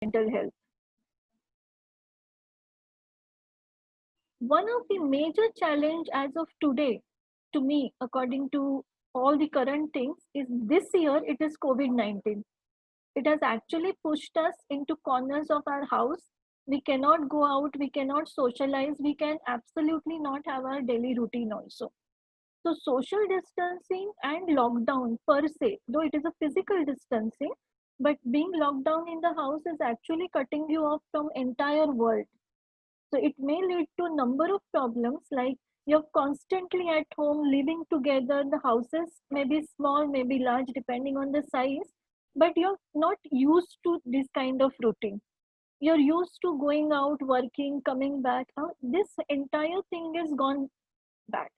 mental health. One of the major challenge as of today, to me, according to all the current things, is this year it is COVID-19. It has actually pushed us into corners of our house. We cannot go out, we cannot socialize, we can absolutely not have our daily routine also. So social distancing and lockdown per se, though it is a physical distancing, but being locked down in the house is actually cutting you off from entire world. So it may lead to a number of problems like you're constantly at home living together. The houses may be small, may be large, depending on the size, but you're not used to this kind of routine. You're used to going out, working, coming back. Now, this entire thing is gone bad.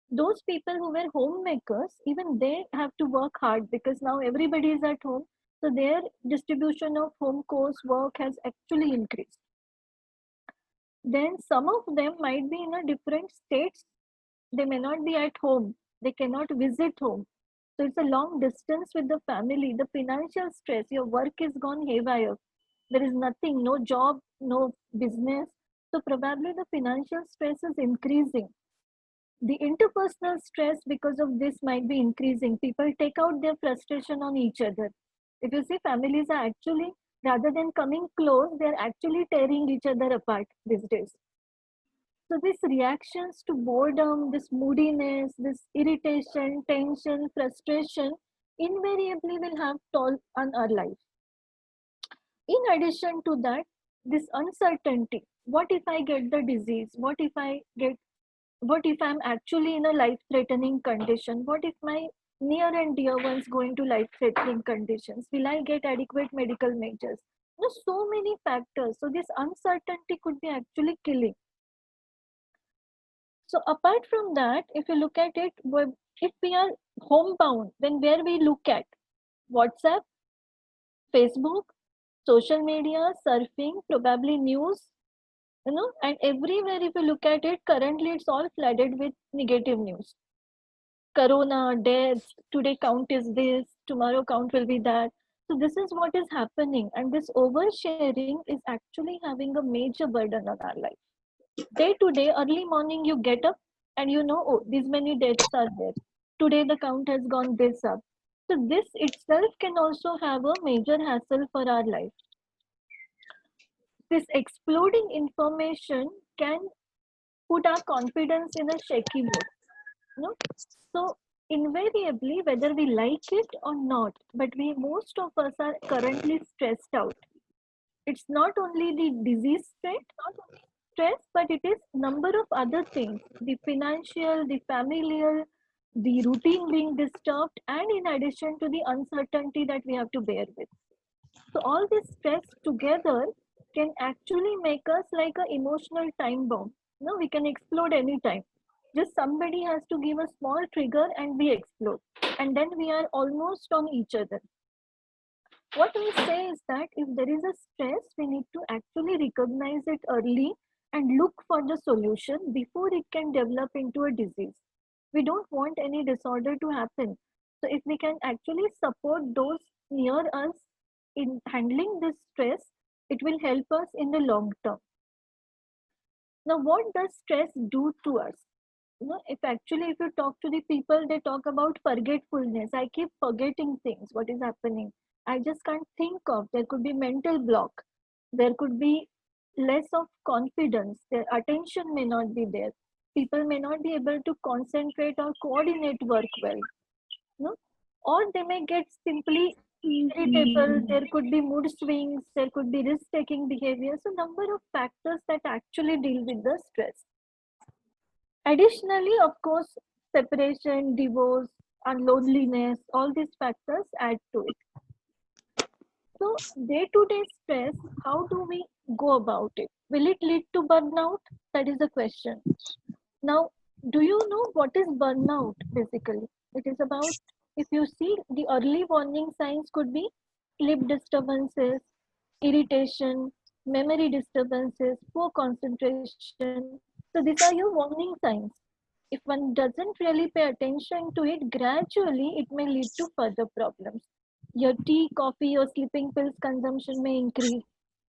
Those people who were homemakers, even they have to work hard because now everybody is at home. So their distribution of home course work has actually increased. Then some of them might be in a different states. They may not be at home. They cannot visit home. So it's a long distance with the family. The financial stress, your work is gone haywire. There is nothing, no job, no business. So probably the financial stress is increasing. The interpersonal stress because of this might be increasing. People take out their frustration on each other. If you see, families are actually, rather than coming close, they're actually tearing each other apart these days. So these reactions to boredom, this moodiness, this irritation, tension, frustration, invariably will have toll on our life. In addition to that, this uncertainty. What if I get the disease? What if I'm actually in a life-threatening condition? What if my near and dear ones go into life-threatening conditions? Will I get adequate medical measures? There's so many factors. So this uncertainty could be actually killing. So apart from that, if you look at it, if we are homebound, then where we look at WhatsApp, Facebook, social media, surfing, probably news, and everywhere if you look at it, currently it's all flooded with negative news. Corona, deaths, today count is this, tomorrow count will be that. So this is what is happening, and this oversharing is actually having a major burden on our life. Day to day, early morning, you get up and you know, oh, these many deaths are there. Today, the count has gone this up. So, this itself can also have a major hassle for our life. This exploding information can put our confidence in a shaky mode. No? So, invariably, whether we like it or not, but most of us are currently stressed out. It's not only the disease stress, but it is number of other things, the financial, the familial, the routine being disturbed, and in addition to the uncertainty that we have to bear with. So all this stress together can actually make us like an emotional time bomb. We can explode anytime. Just somebody has to give a small trigger and we explode, and then we are almost on each other. What we say is that if there is a stress, we need to actually recognize it early and look for the solution before it can develop into a disease. We don't want any disorder to happen. So if we can actually support those near us in handling this stress, it will help us in the long term. Now, what does stress do to us? If you talk to the people, they talk about forgetfulness. I keep forgetting things, what is happening. I just can't think of. There could be mental block. There could be less of confidence. Their attention may not be there. People may not be able to concentrate or coordinate work well. No? Or they may get simply irritable. There could be mood swings. There could be risk-taking behavior. So, number of factors that actually deal with the stress. Additionally, of course, separation, divorce, and loneliness, all these factors add to it. So, day to day stress, how do we go about it? Will it lead to burnout? That is the question. Now, do you know what is burnout basically? It is about, if you see, the early warning signs could be sleep disturbances, irritation, memory disturbances, poor concentration. So, these are your warning signs. If one doesn't really pay attention to it, gradually it may lead to further problems. Your tea, coffee, or sleeping pills consumption may increase.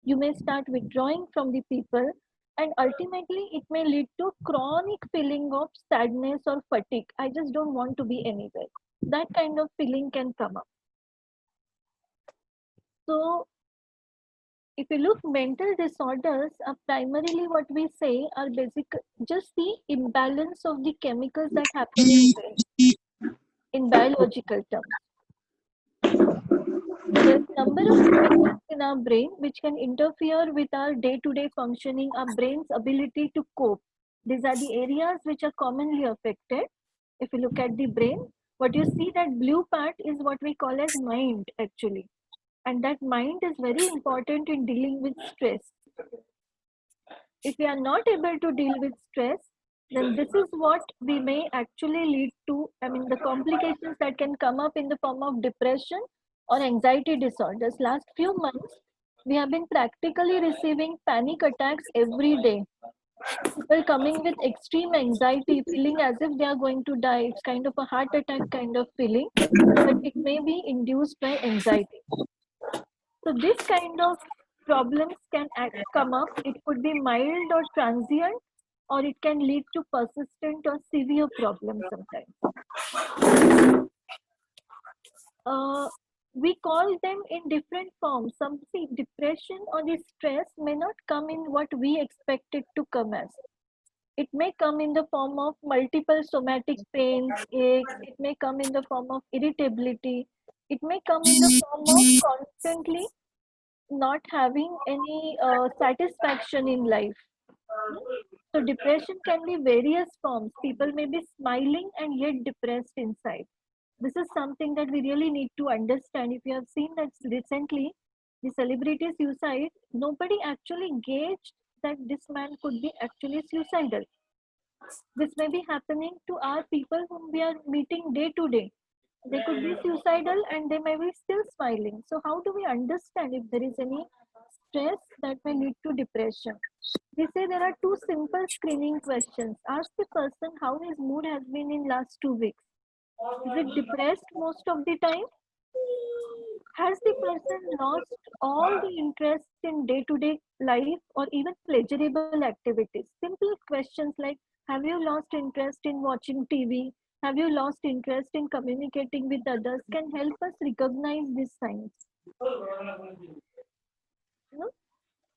You may start withdrawing from the people, and ultimately it may lead to chronic feeling of sadness or fatigue. I just don't want to be anywhere. That kind of feeling can come up. So if you look, mental disorders are primarily what we say are basic, just the imbalance of the chemicals that happen in brain in biological terms. There's a number of chemicals in our brain which can interfere with our day-to-day functioning, our brain's ability to cope. These are the areas which are commonly affected. If you look at the brain, what you see, that blue part is what we call as mind actually. And that mind is very important in dealing with stress. If we are not able to deal with stress, then this is what we may actually lead to, I mean, the complications that can come up in the form of depression or anxiety disorders. Last few months, we have been practically receiving panic attacks every day. People coming with extreme anxiety, feeling as if they are going to die. It's kind of a heart attack kind of feeling, but it may be induced by anxiety. So this kind of problems can come up. It could be mild or transient, or it can lead to persistent or severe problems sometimes. We call them in different forms. Some see depression or the stress may not come in what we expect it to come as. It may come in the form of multiple somatic pains, aches. It may come in the form of irritability. It may come in the form of constantly not having any satisfaction in life. So depression can be various forms. People may be smiling and yet depressed inside. This is something that we really need to understand. If you have seen that recently, the celebrity suicide, nobody actually gauged that this man could be actually suicidal. This may be happening to our people whom we are meeting day to day. They could be suicidal and they may be still smiling. So how do we understand if there is any stress that may lead to depression? We say there are two simple screening questions. Ask the person how his mood has been in last 2 weeks. Is it depressed most of the time? Has the person lost all the interest in day-to-day life or even pleasurable activities? Simple questions like, have you lost interest in watching TV? Have you lost interest in communicating with others? Can help us recognize these signs.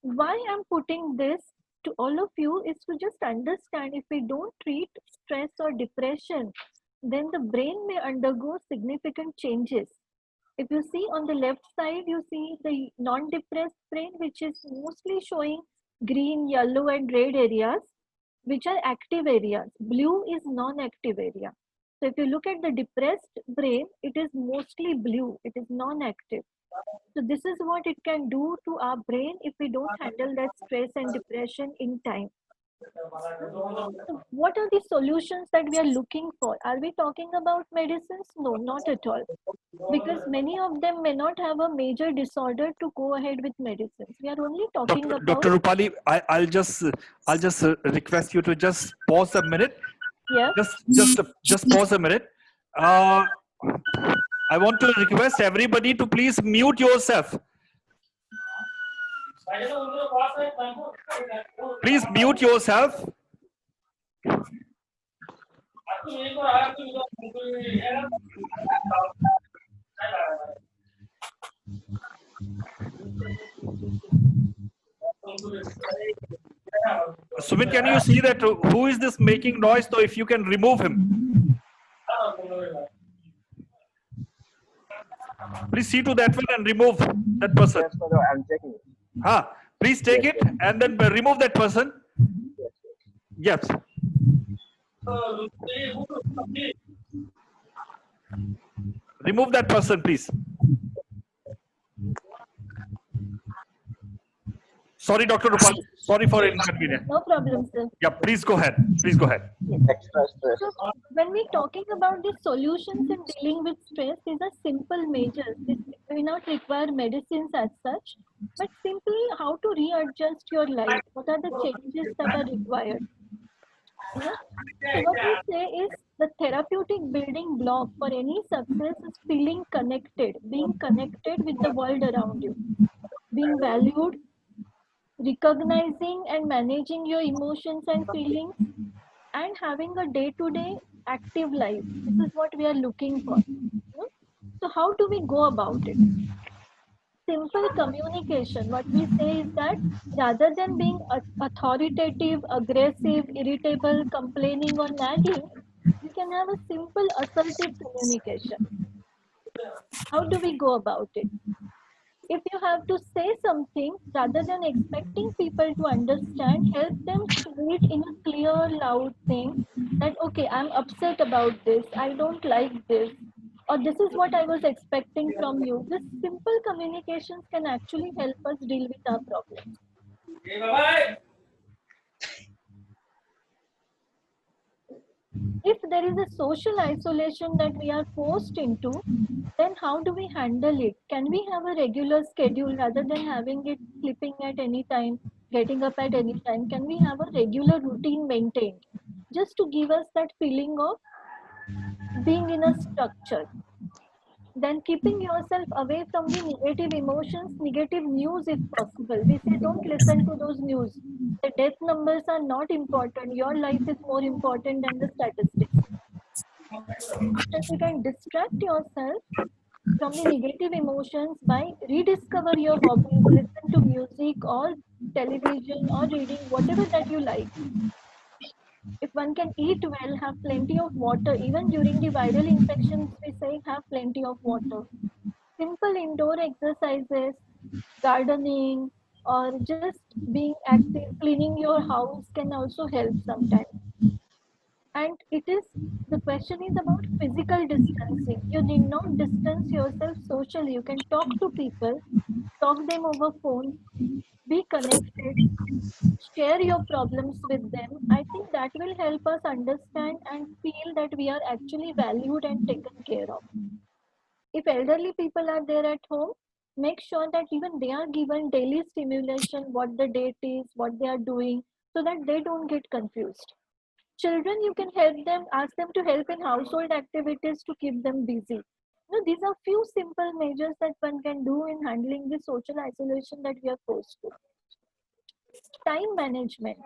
Why I'm putting this to all of you is to just understand, if we don't treat stress or depression, then the brain may undergo significant changes. If you see on the left side, you see the non-depressed brain, which is mostly showing green, yellow, and red areas, which are active areas. Blue is non-active area. So if you look at the depressed brain, it is mostly blue. It is non-active. So this is what it can do to our brain if we don't handle that stress and depression in time. So what are the solutions that we are looking for? Are we talking about medicines? No, not at all. Because many of them may not have a major disorder to go ahead with medicines. We are only talking about. Dr. Rupali, I'll just request you to just pause a minute. Yeah. Just pause a minute. I want to request everybody to please mute yourself. Please mute yourself. Sumit, can you see that who is this making noise? So if you can remove him. Please see to that one and remove that person. Yes, sir, I'm checking it. Please take it and then remove that person. Yes. Remove that person, please. Sorry, Dr. Rupal. Sorry for inconvenience. No problem, sir. Yeah, please go ahead. Please go ahead. Extra stress. So when we're talking about the solutions in dealing with stress, these are simple measures. This may not require medicines as such, but simply how to readjust your life. What are the changes that are required? So what we say is the therapeutic building block for any success is feeling connected, being connected with the world around you, being valued, recognizing and managing your emotions and feelings, and having a day-to-day active life. This is what we are looking for. So how do we go about it? Simple communication. What we say is that rather than being authoritative, aggressive, irritable, complaining, or nagging, we can have a simple assertive communication. How do we go about it? If you have to say something, rather than expecting people to understand, help them say it in a clear, loud thing that, okay, I'm upset about this, I don't like this, or this is what I was expecting from you. This simple communications can actually help us deal with our problems. If there is a social isolation that we are forced into, then how do we handle it? Can we have a regular schedule rather than having it sleeping at any time, getting up at any time? Can we have a regular routine maintained just to give us that feeling of being in a structure? Then keeping yourself away from the negative emotions, negative news if possible. We say don't listen to those news. The death numbers are not important. Your life is more important than the statistics. Instead, you can distract yourself from the negative emotions by rediscover your hobbies, listen to music or television or reading, whatever that you like. If one can eat well, have plenty of water, even during the viral infections, we say have plenty of water. Simple indoor exercises, gardening, or just being active, cleaning your house can also help sometimes. And it is, the question is about physical distancing. You need not distance yourself socially. You can talk to people, talk them over phone, be connected, share your problems with them. I think that will help us understand and feel that we are actually valued and taken care of. If elderly people are there at home, make sure that even they are given daily stimulation, what the date is, what they are doing, so that they don't get confused. Children, you can help them, ask them to help in household activities to keep them busy. These are few simple measures that one can do in handling the social isolation that we are forced to. Time management.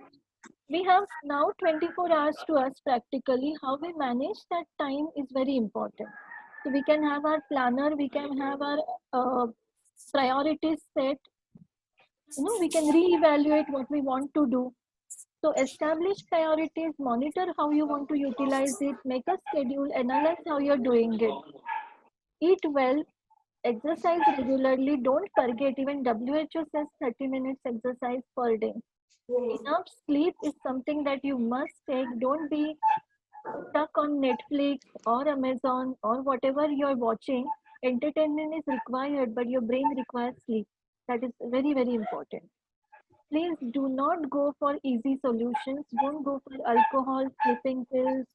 We have now 24 hours to us practically. How we manage that time is very important. So we can have our planner, we can have our priorities set. We can reevaluate what we want to do. So establish priorities, monitor how you want to utilize it, make a schedule, analyze how you're doing it. Eat well, exercise regularly. Don't forget, even WHO says 30 minutes exercise per day. Enough sleep is something that you must take. Don't be stuck on Netflix or Amazon or whatever you're watching. Entertainment is required, but your brain requires sleep. That is very, very important. Please do not go for easy solutions. Don't go for alcohol, sleeping pills,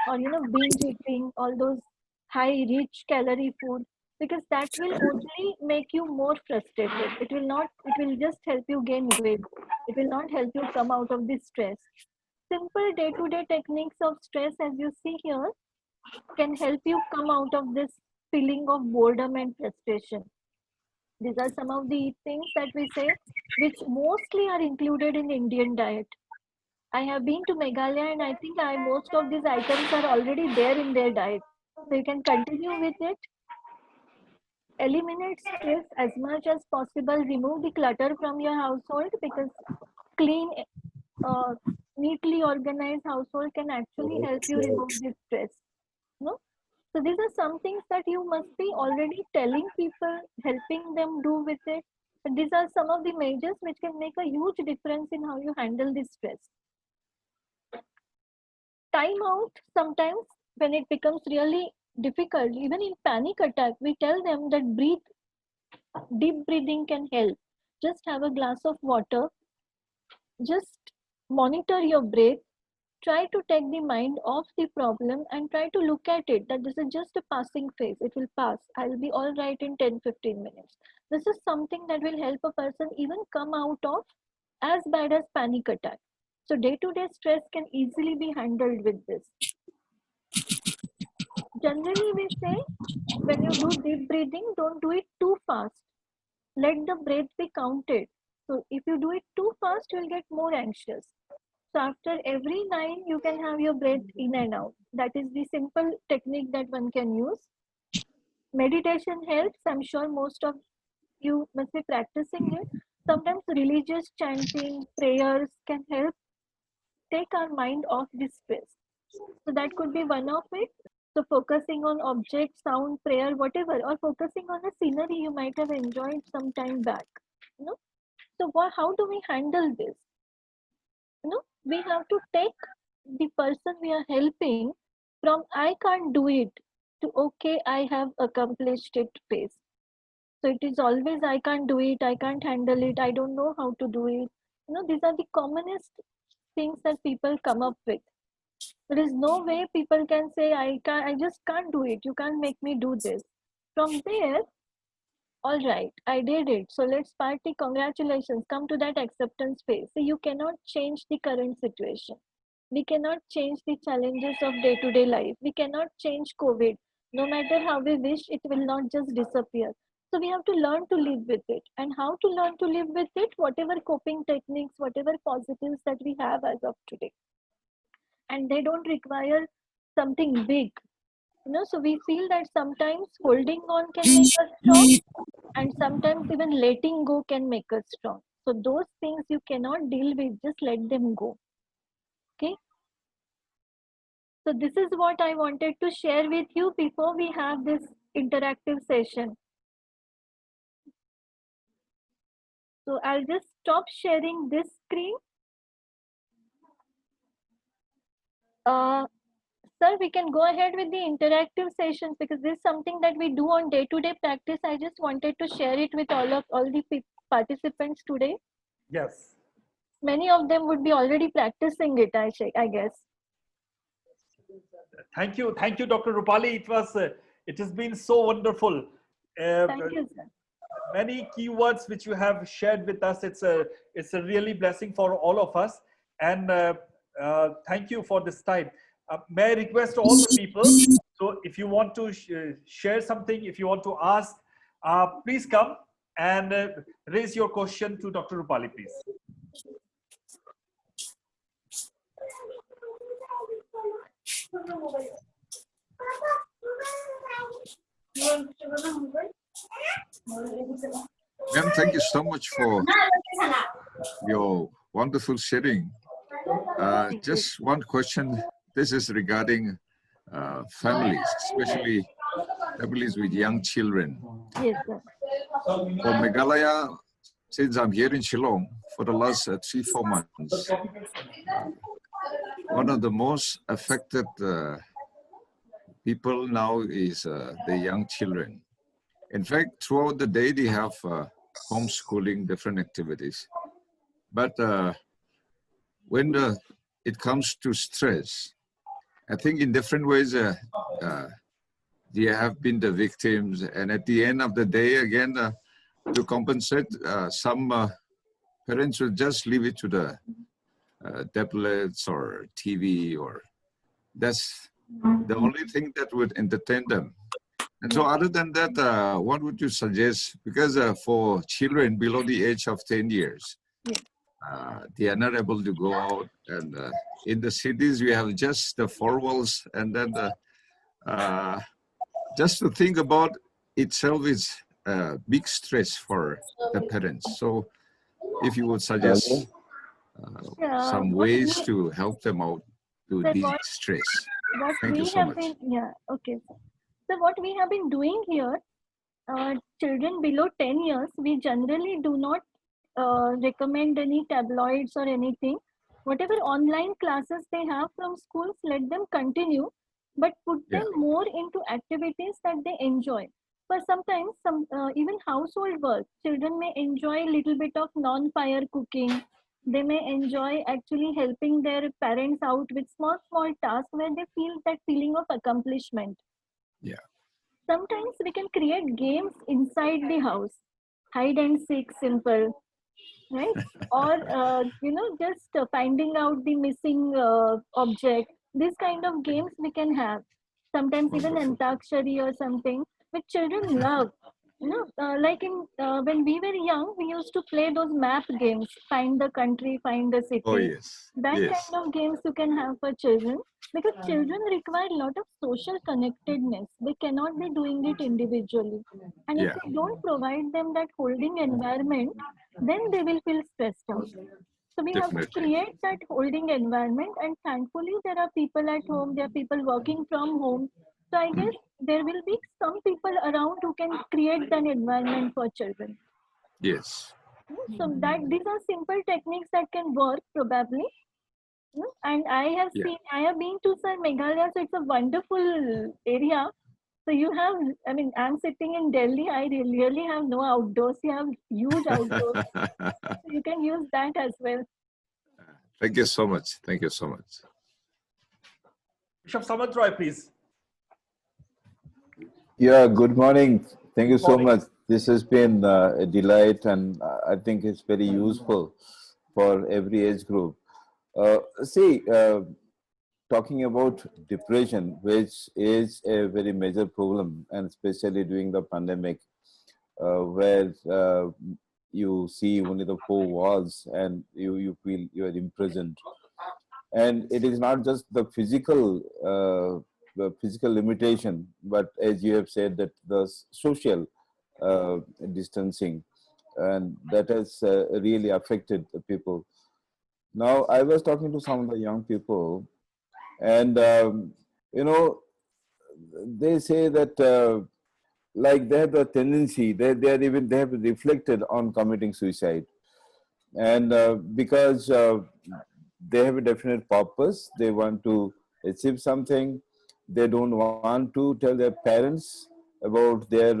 or binge eating, all those high rich calorie food, because that will only make you more frustrated. It will not, it will just help you gain weight. It will not help you come out of this stress. Simple day-to-day techniques of stress, as you see here, can help you come out of this feeling of boredom and frustration. These are some of the things that we say, which mostly are included in Indian diet. I have been to Meghalaya and I think most of these items are already there in their diet. So you can continue with it. Eliminate stress as much as possible. Remove the clutter from your household, because clean, uh, neatly organized household can actually help you remove this stress. No? So these are some things that you must be already telling people, helping them do with it. But these are some of the measures which can make a huge difference in how you handle this stress. Time out sometimes when it becomes really difficult, even in panic attack, we tell them that deep breathing can help. Just have a glass of water, just monitor your breath, try to take the mind off the problem and try to look at it that this is just a passing phase. It will pass. I'll be all right in 10-15 minutes. This is something that will help a person even come out of as bad as panic attack. So day-to-day stress can easily be handled with this. Generally, we say when you do deep breathing, don't do it too fast. Let the breath be counted. So if you do it too fast, you'll get more anxious. So after every 9, you can have your breath in and out. That is the simple technique that one can use. Meditation helps. I'm sure most of you must be practicing it. Sometimes religious chanting, prayers can help take our mind off this stress. So that could be one of it. So focusing on object, sound, prayer, whatever, or focusing on a scenery you might have enjoyed some time back. You know? So how do we handle this? We have to take the person we are helping from I can't do it to okay, I have accomplished it phase. So it is always I can't do it, I can't handle it, I don't know how to do it. These are the commonest things that people come up with. There is no way people can say I just can't do it. You can't make me do this. From there, all right, I did it. So let's party. Congratulations. Come to that acceptance phase. So you cannot change the current situation. We cannot change the challenges of day-to-day life. We cannot change COVID. No matter how we wish, it will not just disappear. So we have to learn to live with it. And how to learn to live with it? Whatever coping techniques, whatever positives that we have as of today. And they don't require something big. So we feel that sometimes holding on can make us strong, and sometimes even letting go can make us strong. So those things you cannot deal with, just let them go. Okay. So this is what I wanted to share with you before we have this interactive session. So I'll just stop sharing this screen. Sir, we can go ahead with the interactive sessions because this is something that we do on day-to-day practice. I just wanted to share it with all the participants today. Yes. Many of them would be already practicing it, I guess. Thank you, Dr. Rupali. It has been so wonderful. Thank you, sir. Many keywords which you have shared with us. It's a really blessing for all of us. And thank you for this time. May I request all the people, so if you want to share something, if you want to ask, please come and raise your question to Dr. Rupali, please. Ma'am, thank you so much for your wonderful sharing. Just one question. This is regarding families, especially families with young children. Yes, sir. For Meghalaya, since I'm here in Shillong for the last 3-4 months, one of the most affected people now is the young children. In fact, throughout the day, they have homeschooling, different activities. But when it comes to stress, I think in different ways, they have been the victims. And at the end of the day, again, to compensate, some parents will just leave it to the tablets or TV, or that's the only thing that would entertain them. And so other than that, what would you suggest? Because for children below the age of 10 years, they are not able to go out. And in the cities, we have just the 4 walls. And then just to think about itself is a big stress for the parents. So if you would suggest some ways to help them out to de-stress. Thank you so much. Okay. So what we have been doing here, children below 10 years, we generally do not recommend any tabloids or anything. Whatever online classes they have from schools, let them continue, but put them more into activities that they enjoy. For sometimes, even household work, children may enjoy a little bit of non-fire cooking. They may enjoy actually helping their parents out with small tasks where they feel that feeling of accomplishment. Yeah. Sometimes we can create games inside the house, hide and seek, simple, right? Or just finding out the missing object. These kind of games we can have. Sometimes even Antakshari or something, which children love. Like when we were young, we used to play those map games, find the country, find the Oh, city. yes. That Yes. kind of games you can have for children, because children require a lot of social connectedness. They cannot be doing it individually. And if Yeah. we don't provide them that holding environment, then they will feel stressed out. So we have to Definitely. create that holding environment, and thankfully there are people at home, there are people working from home. So I guess there will be some people around who can create an environment for children. Yes. So that these are simple techniques that can work probably. And Yeah. I have been to Sir Meghalaya, so it's a wonderful area. So you have, I mean, I'm sitting in Delhi. I really have no outdoors. You have huge outdoors. So you can use that as well. Thank you so much. Thank you so much. Bishop Samant Roy, please. Yeah, good morning. Thank you so Morning. much. This has been a delight, and I think it's very useful for every age group. Talking about depression, which is a very major problem, and especially during the pandemic, where you see only the four walls and you feel you are imprisoned. And it is not just the physical limitation, but as you have said, that the social uh, distancing, and that has really affected the people. Now, I was talking to some of the young people, and you know, they say that like they have the tendency, they have reflected on committing suicide, and because they have a definite purpose, they want to achieve something. They don't want to tell their parents about their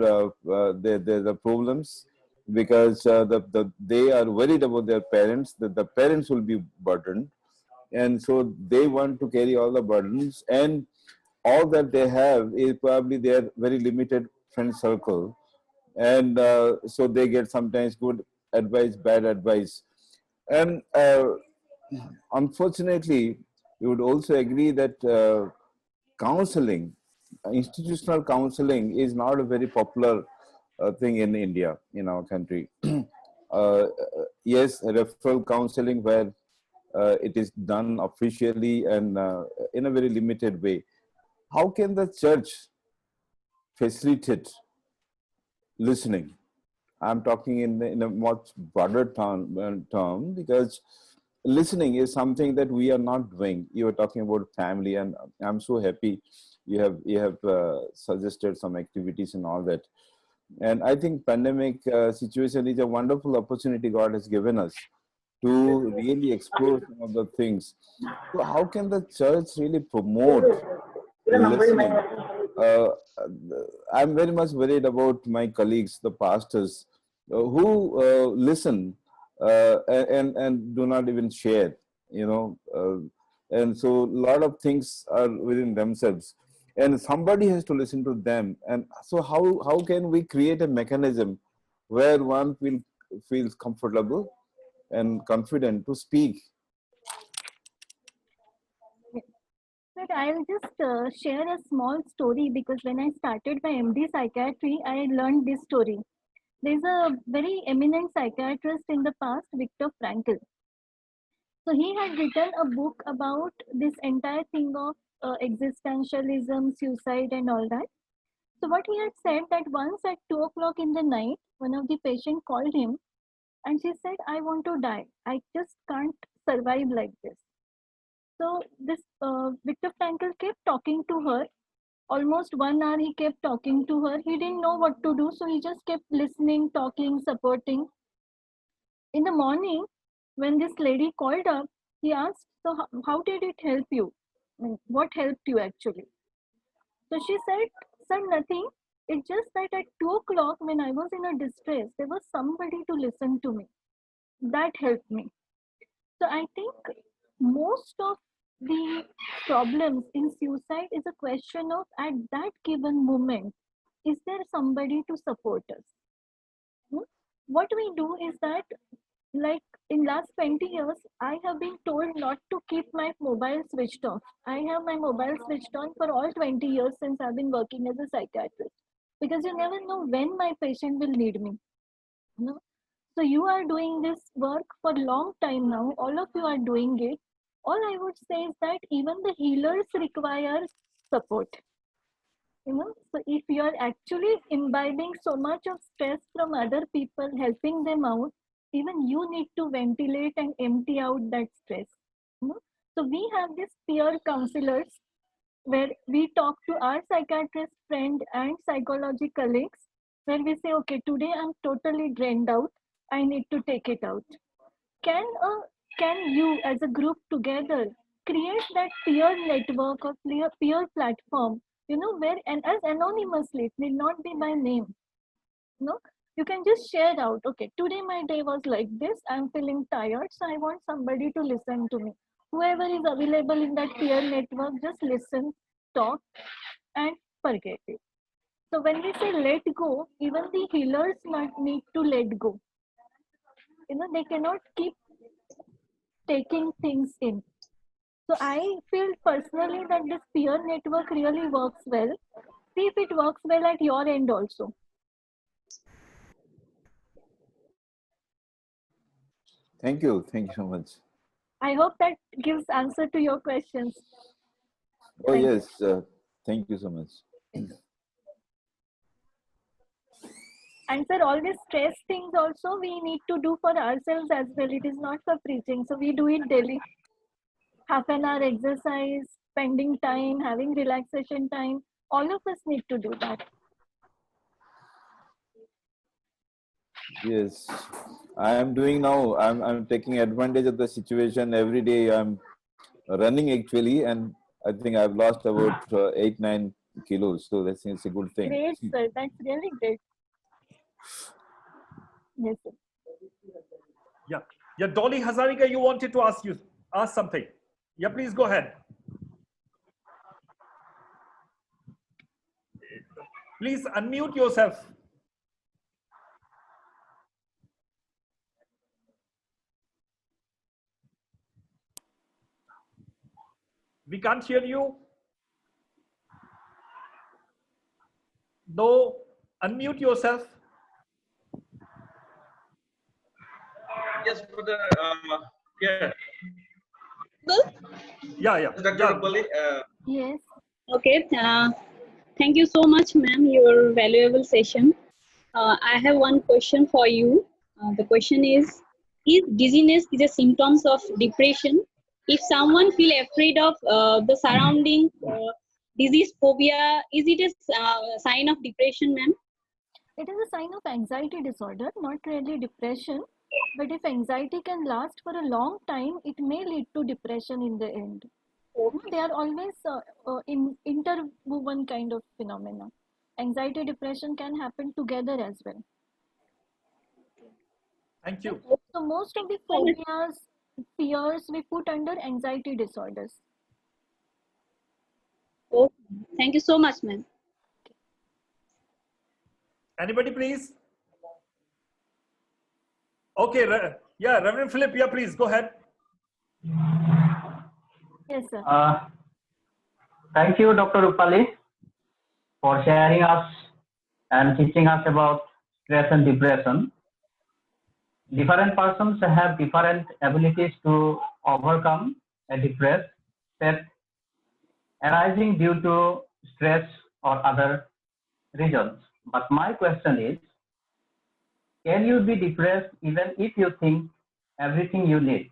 problems, because they are worried about their parents, that the parents will be burdened, and so they want to carry all the burdens, and all that they have is probably their very limited friend circle, and so they get sometimes good advice, bad advice, and unfortunately, you would also agree that counseling, institutional counseling, is not a very popular thing in India, in our country. Yes, referral counseling, where it is done officially and in a very limited way. How can the church facilitate listening? I'm talking in a much broader term, because listening is something that we are not doing. You were talking about family, and I'm so happy you have suggested some activities and all that. And I think pandemic situation is a wonderful opportunity God has given us to really explore some of the things. So how can the church really promote listening? Uh, I'm very much worried about my colleagues, the pastors, who listen and do not even share, you know. And so a lot of things are within themselves, and somebody has to listen to them. And so how can we create a mechanism where one feels comfortable and confident to speak? But I'll just share a small story, because when I started my MD psychiatry, I learned this story. There's a very eminent psychiatrist in the past, Viktor Frankl. So he had written a book about this entire thing of existentialism, suicide, and all that. So what he had said, that once at 2 o'clock in the night, one of the patient called him, and she said, "I want to die. I just can't survive like this." So this Viktor Frankl kept talking to her. Almost 1 hour he kept talking to her. He didn't know what to do, so he just kept listening, talking, supporting. In the morning, when this lady called up, he asked, "So how did it help you? I mean, what helped you actually?" So she said, "Sir, nothing. It's just that at 2 o'clock, when I was in a distress, there was somebody to listen to me. That helped me." So I think most of the problems in suicide is a question of, at that given moment, is there somebody to support us? Hmm? What we do is that, like in last 20 years, I have been told not to keep my mobile switched off. I have my mobile switched on for all 20 years since I've been working as a psychiatrist, because you never know when my patient will need me. You know? So you are doing this work for a long time now. All of you are doing it. All I would say is that even the healers require support. So if you are actually imbibing so much of stress from other people, helping them out, even you need to ventilate and empty out that stress. you know so we have these peer counselors where we talk to our psychiatrist friend and psychology colleagues, where we say, okay, today I'm totally drained out, I need to take it out. Can uh, can you as a group together create that peer network or peer platform, where, and as anonymously, it need not be by name, you know you can just share out, okay, today my day was like this, I'm feeling tired, so I want somebody to listen to me. Whoever is available in that peer network, just listen, talk, and forget it. So when we say let go, even the healers might need to let go. They cannot keep taking things in. So I feel personally that this peer network really works well. See if it works well at your end also. Thank you. Thank you so much. I hope that gives answer to your questions. Oh, Thank yes. Thank you so much. And sir, all these stress things also we need to do for ourselves as well. It is not for preaching. So we do it daily. Half an hour exercise, spending time, having relaxation time. All of us need to do that. Yes, I am doing now. I'm taking advantage of the situation every day. I'm running actually, and I think I've lost about 8-9 kilos. So that's it's a good thing. Great, sir. That's really great. Yes, sir. Yeah, Dolly Hazarika, you wanted to ask something. Yeah, please go ahead. Please unmute yourself. We can't hear you. No, unmute yourself. Yes, brother. Yeah. Yeah. Dr. Rupali, Yes. Okay. Thank you so much, ma'am. Your valuable session. I have one question for you. The question is dizziness is a symptoms of depression? If someone feel afraid of the surrounding disease phobia, is it a sign of depression, ma'am? It is a sign of anxiety disorder, not really depression. But if anxiety can last for a long time, it may lead to depression in the end. They are always in interwoven kind of phenomena. Anxiety, depression can happen together as well. Thank you. So most of the phobias, fears, we put under anxiety disorders. Oh, thank you so much, ma'am. Anybody, please? Okay, yeah, Reverend Philip, yeah, please go ahead. Yes, sir. Thank you, Dr. Rupali, for sharing us and teaching us about stress and depression. Different persons have different abilities to overcome a depressed state arising due to stress or other reasons. But my question is, can you be depressed even if you think everything you need?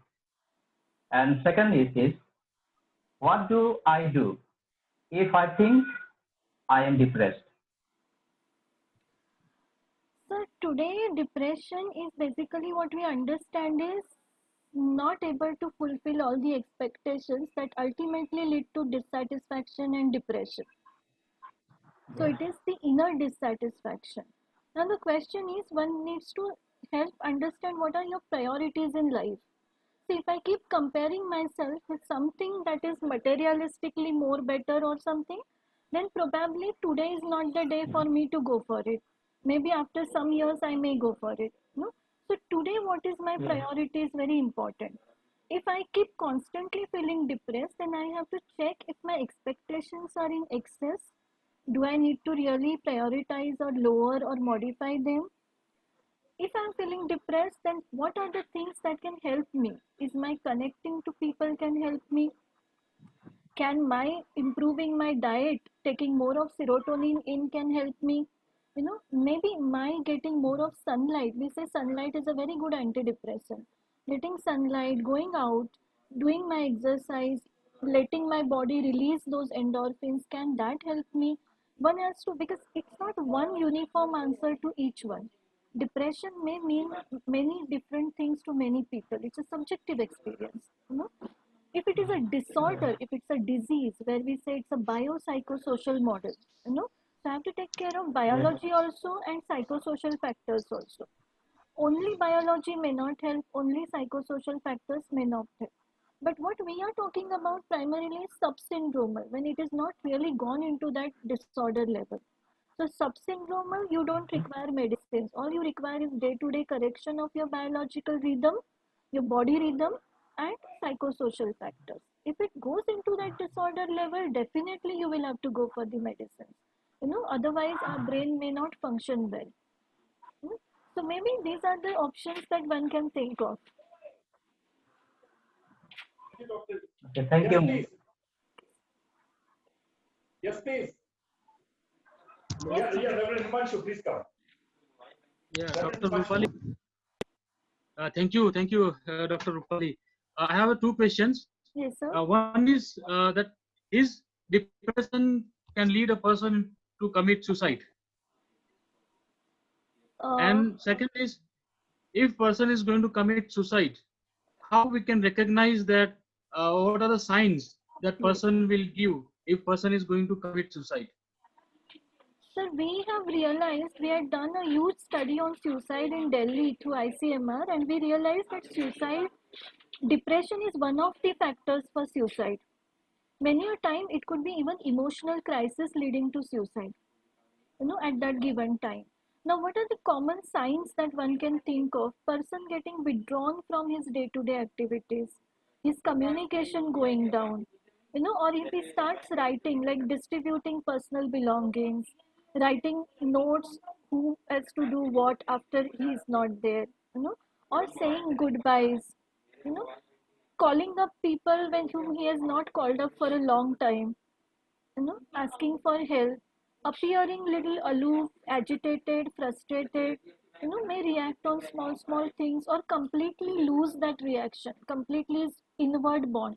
And second is this, what do I do if I think I am depressed? So today, depression is basically what we understand is not able to fulfill all the expectations that ultimately lead to dissatisfaction and depression. So it is the inner dissatisfaction. Now the question is, one needs to help understand what are your priorities in life. See, if I keep comparing myself with something that is materialistically more better or something, then probably today is not the day for me to go for it. Maybe after some years I may go for it. No? So today what is my priority is very important. If I keep constantly feeling depressed, then I have to check if my expectations are in excess Do I need to really prioritize or lower or modify them? If I'm feeling depressed, then what are the things that can help me? Is my connecting to people can help me? Can my improving my diet, taking more of serotonin in can help me? Maybe my getting more of sunlight. We say sunlight is a very good antidepressant. Getting sunlight, going out, doing my exercise, letting my body release those endorphins, can that help me? One has to, because it's not one uniform answer to each one. Depression may mean many different things to many people. It's a subjective experience. If it is a disorder, if it's a disease, where we say it's a biopsychosocial model, so I have to take care of biology also and psychosocial factors also. Only biology may not help, only psychosocial factors may not help. But what we are talking about primarily is subsyndromal, when it is not really gone into that disorder level. So subsyndromal, you don't require medicines. All you require is day-to-day correction of your biological rhythm, your body rhythm, and psychosocial factors. If it goes into that disorder level, definitely you will have to go for the medicines. Otherwise our brain may not function well. Hmm? So maybe these are the options that one can think of. Okay, thank Yes, you. please. Yes, please. Yes, Yeah, Reverend Himanshu, please come. Yeah, Reverend Dr. Himanshu. Rupali. Thank you, Dr. Rupali. I have two questions. yes, sir. One is that is depression can lead a person to commit suicide, and second is if person is going to commit suicide, how we can recognize that? What are the signs that person will give if person is going to commit suicide? Sir, we have realized, we had done a huge study on suicide in Delhi through ICMR, and we realized that depression is one of the factors for suicide. Many a time it could be even emotional crisis leading to suicide, at that given time. Now, what are the common signs that one can think of? Person getting withdrawn from his day-to-day activities, his communication going down, or if he starts writing, like distributing personal belongings, writing notes, who has to do what after he is not there, or saying goodbyes, you know, calling up people when whom he has not called up for a long time, asking for help, appearing little aloof, agitated, frustrated, may react on small things or completely lose that reaction, completely is inward born.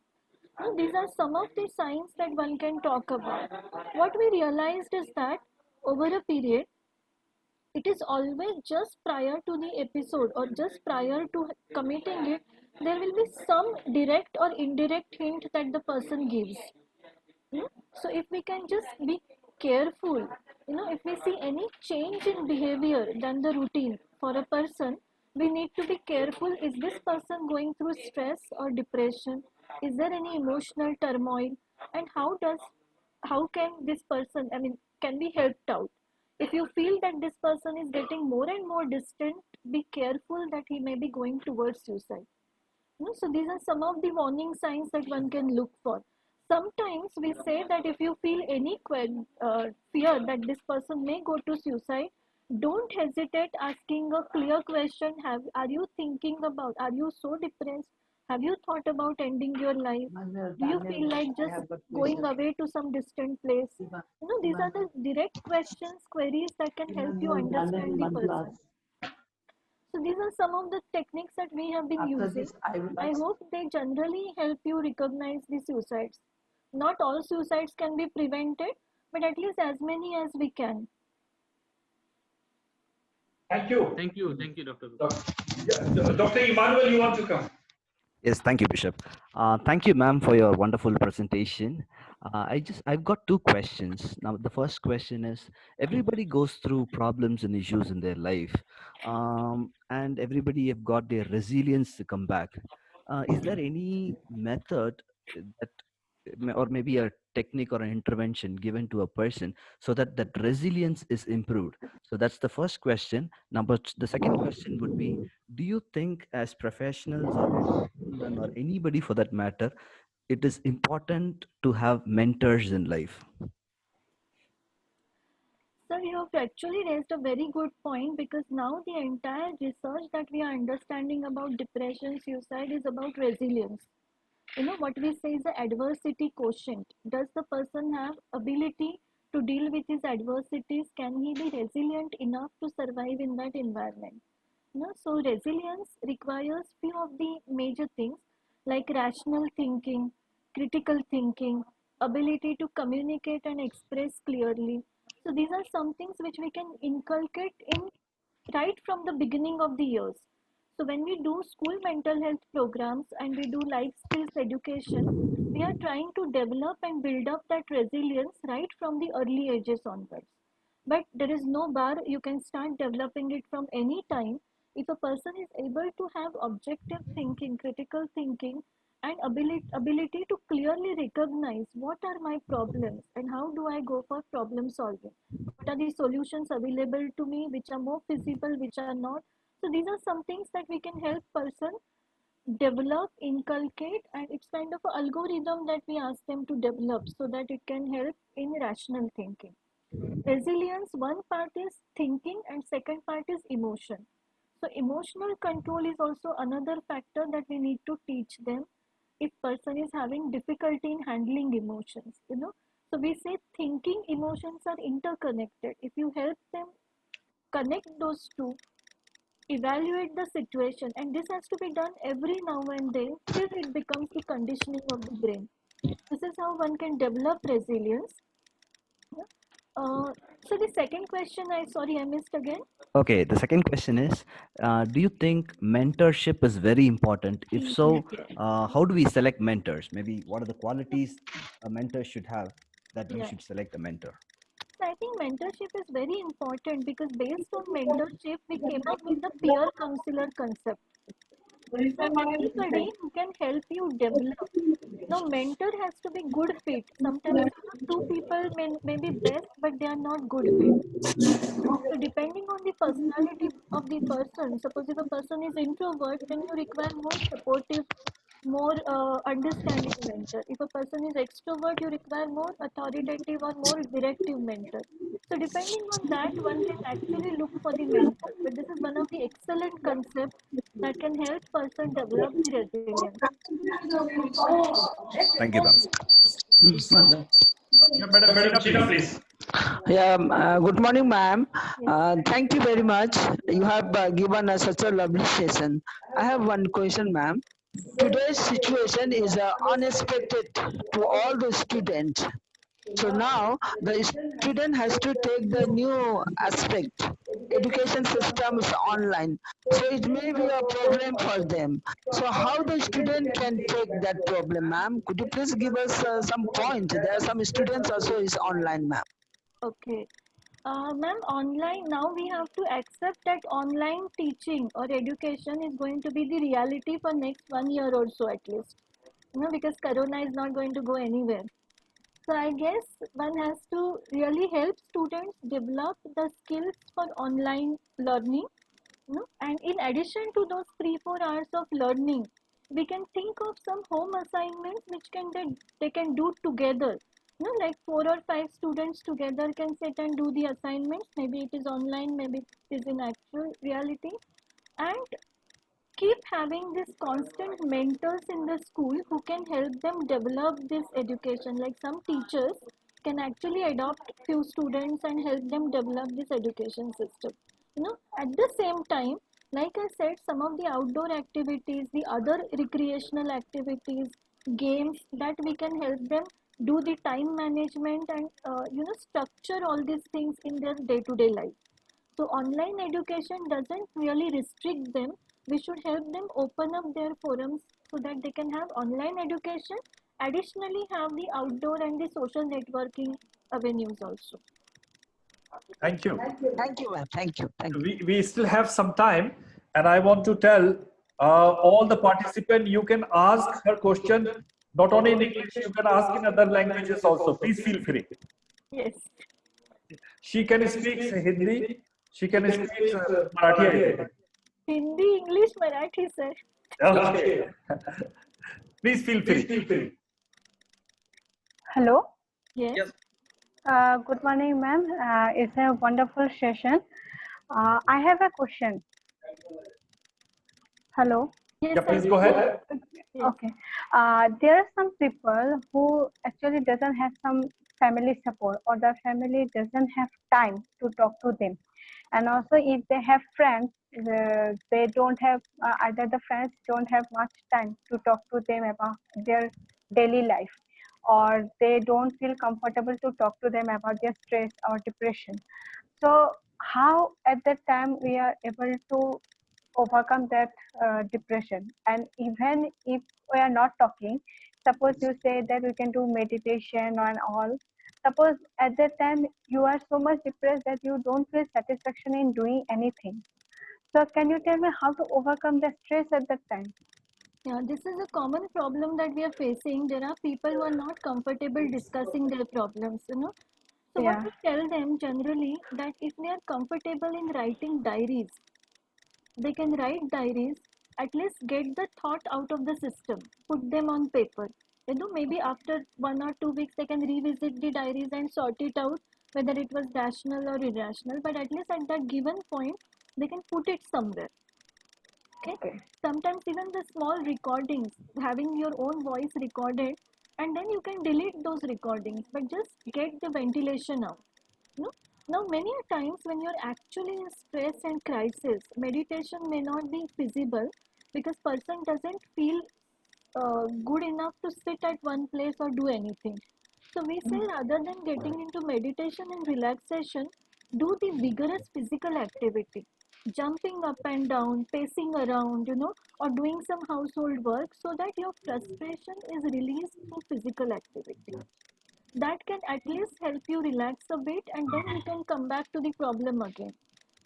These are some of the signs that one can talk about. What we realized is that over a period, it is always just prior to the episode or just prior to committing it, there will be some direct or indirect hint that the person gives. Hmm? So if we can just be careful, if we see any change in behavior than the routine for a person, we need to be careful. Is this person going through stress or depression? Is there any emotional turmoil? And how can this person, can be helped out? If you feel that this person is getting more and more distant, be careful that he may be going towards suicide. So these are some of the warning signs that one can look for. Sometimes we say that if you feel any fear that this person may go to suicide, don't hesitate asking a clear question. Are you thinking about, are you so depressed? Have you thought about ending your life? Do you feel like just going away to some distant place? These are the direct questions, queries that can help you understand the person. So these are some of the techniques that we have been using. I hope they generally help you recognize the suicides. Not all suicides can be prevented, but at least as many as we can. Thank you. Thank you, Dr. Rupali. Dr. Emmanuel, you want to come? Yes, thank you, Bishop. Thank you, ma'am, for your wonderful presentation. I've got two questions. Now, the first question is, everybody goes through problems and issues in their life, and everybody have got their resilience to come back. Is there any method that, or maybe a technique or an intervention given to a person so that that resilience is improved? So that's the first question. The second question would be, do you think as professionals or children or anybody for that matter, it is important to have mentors in life? Sir, you have actually raised a very good point, because now the entire research that we are understanding about depression, suicide is about resilience. What we say is the adversity quotient. Does the person have ability to deal with his adversities? Can he be resilient enough to survive in that environment? So resilience requires few of the major things, like rational thinking, critical thinking, ability to communicate and express clearly. So these are some things which we can inculcate in right from the beginning of the years. So when we do school mental health programs and we do life skills education, we are trying to develop and build up that resilience right from the early ages onwards. But there is no bar, you can start developing it from any time. If a person is able to have objective thinking, critical thinking, and ability to clearly recognize what are my problems and how do I go for problem solving, what are the solutions available to me, which are more feasible, which are not. So these are some things that we can help person develop, inculcate, and it's kind of an algorithm that we ask them to develop so that it can help in rational thinking. Resilience, one part is thinking and second part is emotion. So emotional control is also another factor that we need to teach them if person is having difficulty in handling emotions. So we say thinking emotions are interconnected. If you help them connect those two, evaluate the situation, and this has to be done every now and then till it becomes the conditioning of the brain. This is how one can develop resilience. uh, so the second question, I missed again. Okay, the second question is, do you think mentorship is very important? If so, Yes. how do we select mentors? Maybe what are the qualities a mentor should have that we Yeah. should select a mentor? So I think mentorship is very important, because based on mentorship, we came up with the peer counselor concept. So anybody who can help you develop. Now, mentor has to be good fit. Sometimes two people may be best, but they are not good fit. So depending on the personality of the person, suppose if a person is introvert, then you require more supportive, more understanding mentor. If a person is extrovert, you require more authoritative or more directive mentor. So depending on that, one can actually look for the mentor. But this is one of the excellent concepts that can help person develop the resilience. Thank you, ma'am. Yeah, Madam Sheena, please. Yeah, good morning, ma'am. Yes. Thank you very much. You have given us such a lovely session. I have one question, ma'am. Today's situation is unexpected to all the students. So now the student has to take the new aspect. Education system is online. So it may be a problem for them. So how the student can take that problem, ma'am? Could you please give us some point? There are some students also is online, ma'am. Okay. Ma'am, online, now we have to accept that online teaching or education is going to be the reality for next 1 year or so at least. Because Corona is not going to go anywhere. So I guess one has to really help students develop the skills for online learning. And in addition to those 3-4 hours of learning, we can think of some home assignments which they can do together. Like 4 or 5 students together can sit and do the assignments. Maybe it is online, maybe it is in actual reality. And keep having this constant mentors in the school who can help them develop this education. Like some teachers can actually adopt few students and help them develop this education system. At the same time, like I said, some of the outdoor activities, the other recreational activities, games, that we can help them do the time management and structure all these things in their day-to-day life. So online education doesn't really restrict them. We should help them open up their forums so that they can have online education. Additionally, have the outdoor and the social networking avenues also. Thank you. Thank you, ma'am. Thank you. Thank you. We still have some time, and I want to tell all the participants, you can ask her question not only in English, you can ask in other languages also. Please feel free. Yes. She can speak Hindi, she can speak Marathi, I think. Hindi, English, Marathi, sir. Okay. Please feel free. Hello. Yes. Yes. Good morning, ma'am. It's a wonderful session. I have a question. Hello. Yes, Yeah, please go ahead. Yes. Okay. There are some people who actually doesn't have some family support, or the family doesn't have time to talk to them. And also, if they have friends, they don't have either the friends don't have much time to talk to them about their daily life, or they don't feel comfortable to talk to them about their stress or depression. So how at that time we are able to overcome that depression? And even if we are not talking, suppose you say that we can do meditation and all. Suppose at that time you are so much depressed that you don't feel satisfaction in doing anything. So can you tell me how to overcome the stress at that time? Yeah, this is a common problem that we are facing. There are people who are not comfortable discussing their problems, you know. So what Yeah. we tell them generally that if they are comfortable in writing diaries, they can write diaries, at least get the thought out of the system, put them on paper. You know, maybe after 1 or 2 weeks they can revisit the diaries and sort it out whether it was rational or irrational, but at least at that given point they can put it somewhere. Okay. Sometimes even the small recordings, having your own voice recorded, and then you can delete those recordings, but just get the ventilation out. No? Now, many a times when you're actually in stress and crisis, meditation may not be feasible because person doesn't feel good enough to sit at one place or do anything. So we say rather than getting into meditation and relaxation, do the vigorous physical activity, jumping up and down, pacing around, you know, or doing some household work so that your frustration is released through physical activity. That can at least help you relax a bit, and then we can come back to the problem again.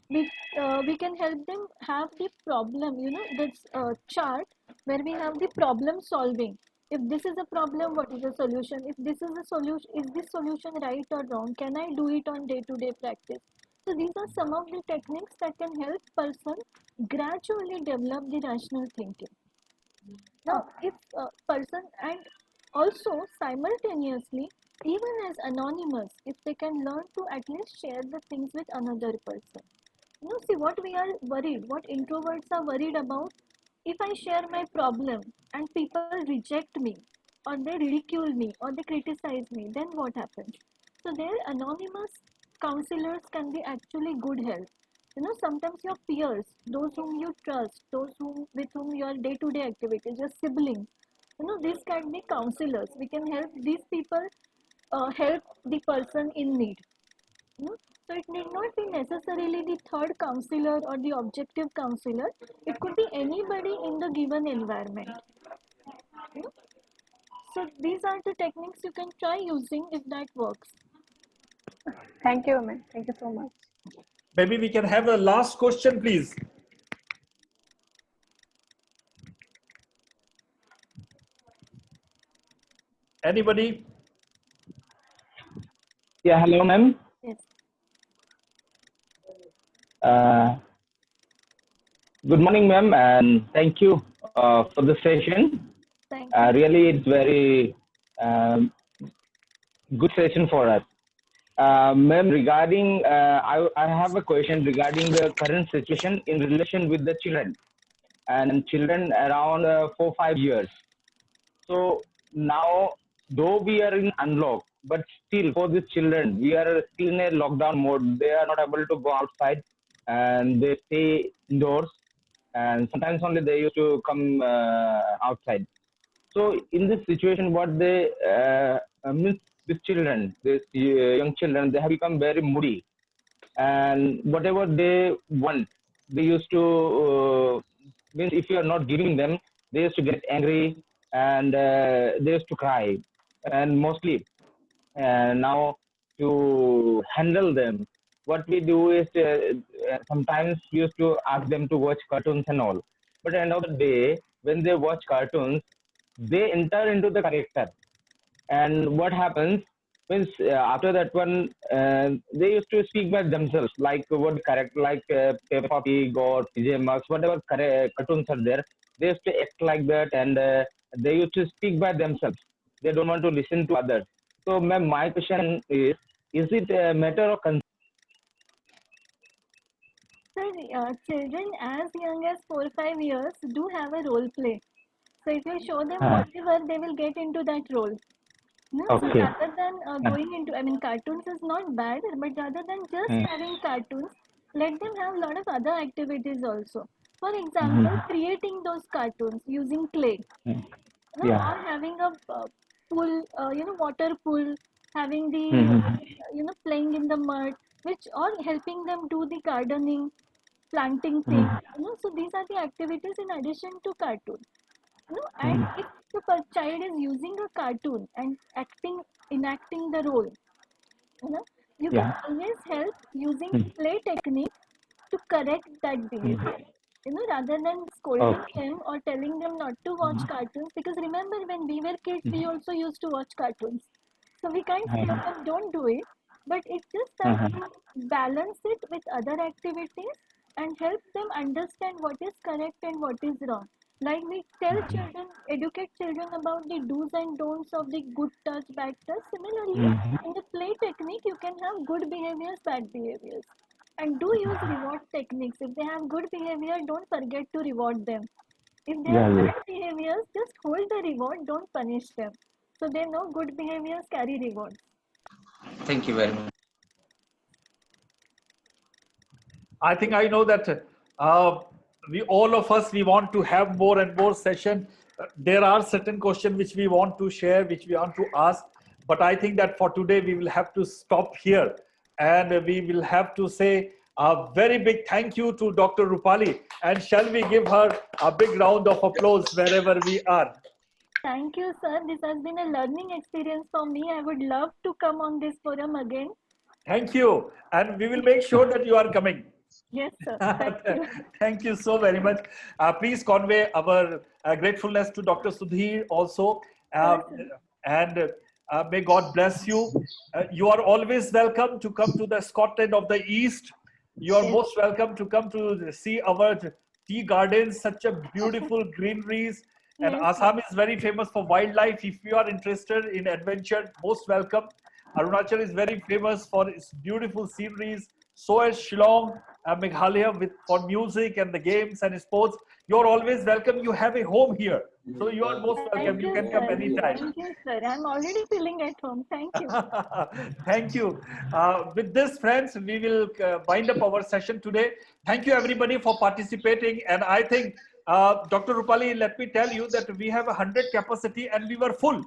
We can help them have the problem, you know, this chart where we have the problem solving. If this is a problem, what is the solution? If this is a solution, is this solution right or wrong? Can I do it on day-to-day practice? So these are some of the techniques that can help person gradually develop the rational thinking. Now, if a person, and also simultaneously, even as anonymous, if they can learn to at least share the things with another person. You know, see what we are worried, what introverts are worried about. If I share my problem and people reject me, or they ridicule me, or they criticize me, then what happens? So, their anonymous counselors can be actually good help. You know, sometimes your peers, those whom you trust, those whom with whom your day-to-day activities, your siblings, you know, these can be counselors. We can help these people help the person in need. You know? So it need not be necessarily the third counselor or the objective counselor. It could be anybody in the given environment. You know? So these are the techniques you can try using if that works. Thank you, ma'am. Thank you so much. Maybe we can have a last question, please. Anybody? Yeah, hello, ma'am. Yes. Good morning, ma'am, and thank you for the session. Thank you. Really, it's very good session for us. Ma'am, regarding, I have a question regarding the current situation in relation with the children and children around 4-5 years. So now, though we are in unlock, but still for these children, we are still in a lockdown mode. They are not able to go outside and they stay indoors. And sometimes only they used to come outside. So in this situation, what they means these children, these young children, they have become very moody, and whatever they want, they used to means if you are not giving them, they used to get angry and they used to cry, and mostly now to handle them, what we do is sometimes we used to ask them to watch cartoons and all. But at the end of the day, when they watch cartoons, they enter into the character. And what happens means after that one, they used to speak by themselves, like what character, like Peppa Pig or PJ Masks, whatever cartoons are there. They used to act like that, and they used to speak by themselves. They don't want to listen to others. So, ma'am, my question is, Is it a matter of concern? Sir, children as young as 4 or 5 years do have a role play. So if you show them whatever, they will get into that role. No, so Okay. rather than going into, I mean, cartoons is not bad, but rather than just having cartoons, let them have a lot of other activities also. For example, creating those cartoons using clay, Yeah. or having a pool, water pool, having the, playing in the mud, which or helping them do the gardening, planting things. So these are the activities in addition to cartoons. And if the child is using a cartoon and enacting the role, you know, you can always help using play technique to correct that behavior. Rather than scolding them or telling them not to watch cartoons, because remember when we were kids, we also used to watch cartoons. So we can't say them don't do it, but it's just that you balance it with other activities and help them understand what is correct and what is wrong. Like we tell children, educate children about the do's and don'ts of the good touch, bad touch. Similarly, in the play technique, you can have good behaviors, bad behaviors. And do use reward techniques. If they have good behavior, don't forget to reward them. If they have bad behaviors, just hold the reward, don't punish them. So they know good behaviors carry rewards. Thank you very much. I think I know that we all of us, we want to have more and more session. There are certain questions which we want to share, which we want to ask, but I think that for today we will have to stop here, and we will have to say a very big thank you to Dr. Rupali, and shall we give her a big round of applause wherever we are. Thank you, sir. This has been a learning experience for me. I would love to come on this forum again. Thank you, and we will make sure that you are coming. Yes, sir. Thank you. Thank you so very much. Please convey our gratefulness to Dr. Sudhir also. And may God bless you. You are always welcome to come to the Scotland of the East. You are most welcome to come to see our tea gardens, such a beautiful greeneries. And Assam is very famous for wildlife. If you are interested in adventure, most welcome. Arunachal is very famous for its beautiful sceneries. So is Shillong, Meghalaya for music and the games and sports. You're always welcome. You have a home here. So you are most welcome. You can come anytime. Thank you, sir. I'm already feeling at home. Thank you. Thank you. With this, friends, we will wind up our session today. Thank you, everybody, for participating. And I think, Dr. Rupali, let me tell you that we have 100 capacity and we were full.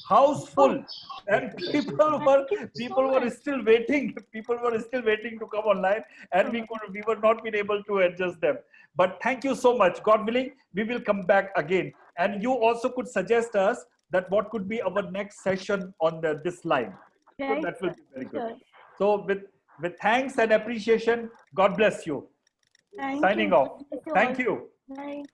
House full, and people were still waiting. People were still waiting to come online, and we were not been able to adjust them. But thank you so much. God willing, we will come back again. And you also could suggest us that what could be our next session on this line. So that will be very good. So with thanks and appreciation, God bless you. Signing off. Thank you. Bye.